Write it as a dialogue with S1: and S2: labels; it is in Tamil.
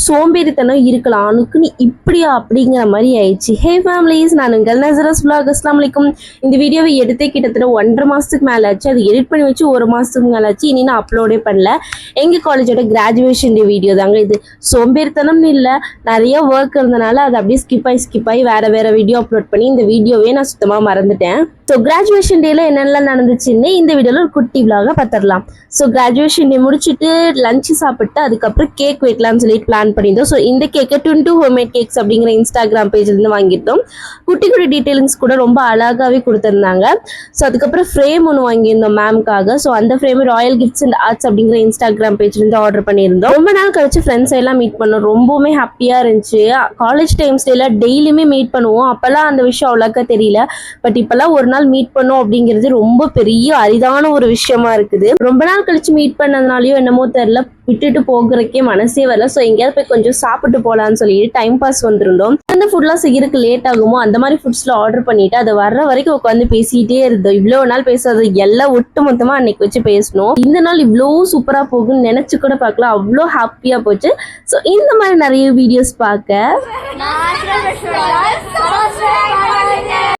S1: சோம்பேறித்தனம் இருக்கலாம், அனுக்கு நீ இப்படியா அப்படிங்கிற மாதிரி ஆயிடுச்சு. ஹே ஃபேமிலிஸ், நான் உங்கள் நசரஸ் vlog. அஸ்ஸலாமு அலைக்கும். இந்த வீடியோவை எடுத்தே கிட்டத்தட்ட 1.5 மாதத்துக்கு மேலே ஆச்சு. அது எடிட் பண்ணி வச்சு 1 மாதத்துக்கு மேலே ஆச்சு. இனி நான் அப்லோடே பண்ணல. எங்கள் காலேஜோட கிராஜுவேஷன் டே வீடியோ தாங்க இது. சோம்பேறித்தனம்னு இல்லை, நிறைய ஒர்க் இருந்தனால அது அப்படியே ஸ்கிப் ஆகி வேறு வீடியோ அப்லோட் பண்ணி இந்த வீடியோவே நான் சுத்தமாக மறந்துட்டேன். ஸோ கிராஜுவேஷன் டேல என்னெல்லாம் நடந்துச்சுன்னு இந்த வீடியோவில் ஒரு குட்டி விலாக பார்த்துடலாம். ஸோ கிராஜுவேஷன் டே முடிச்சுட்டு லஞ்சு சாப்பிட்டு அதுக்கப்புறம் கேக் வைக்கலாம்னு சொல்லிட்டு பிளான் பண்ணியிருந்தோம். ஸோ இந்த கேக்கை டுன்டு ஹோம்மேட் கேக்ஸ் அப்படிங்கிற இன்ஸ்டாகிராம் பேஜ்லேருந்து வாங்கியிருந்தோம். குட்டி டீட்டெயிலிங்ஸ் கூட ரொம்ப அழகாகவே கொடுத்துருந்தாங்க. ஸோ அதுக்கப்புறம் ஃப்ரேம் ஒன்று வாங்கியிருந்தோம் மேம்காக. ஸோ அந்த frame Royal gifts and arts அப்படிங்கிற இன்ஸ்டாகிராம் பேஜ்லேருந்து ஆர்டர் பண்ணியிருந்தோம். ரொம்ப நாள் கழிச்சு ஃப்ரெண்ட்ஸ் எல்லாம் மீட் பண்ணோம். ரொம்பவுமே ஹாப்பியாக இருந்துச்சு. காலேஜ் டைம்ஸ் டேல டெய்லியுமே மீட் பண்ணுவோம். அப்போல்லாம் அந்த விஷயம் அவ்வளோக்கா தெரியல. பட் இப்போல்லாம் ஒரு நாள் மீட் பண்ணோம் அப்படிங்கிறது ரொம்ப பெரிய அரிதான ஒரு விஷயமா இருக்குது. ரொம்ப நாள் கழிச்சு மீட் பண்ணதுனாலயோ என்னமோ தெரியல, விட்டுட்டு போகிறதுக்கே மனசே வரல. ஸோ எங்கேயாவது போய் கொஞ்சம் சாப்பிட்டு போகலான்னு சொல்லிட்டு டைம் பாஸ் வந்திருந்தோம். அந்த ஃபுட்லாம் செய்யறதுக்கு லேட் ஆகுமோ அந்த மாதிரி ஃபுட்ஸ்ல ஆர்டர் பண்ணிட்டு அது வர்ற வரைக்கும் உட்காந்து பேசிட்டே இருந்தோம். இவ்வளோ நாள் பேசுறது எல்லாம் ஒட்டு மொத்தமாக அன்னைக்கு வச்சு பேசணும். இந்த நாள் இவ்வளோ சூப்பராக போகும்னு நினைச்சு கூட பார்க்கலாம். அவ்வளோ ஹாப்பியாக போச்சு. ஸோ இந்த மாதிரி நிறைய வீடியோஸ் பார்க்க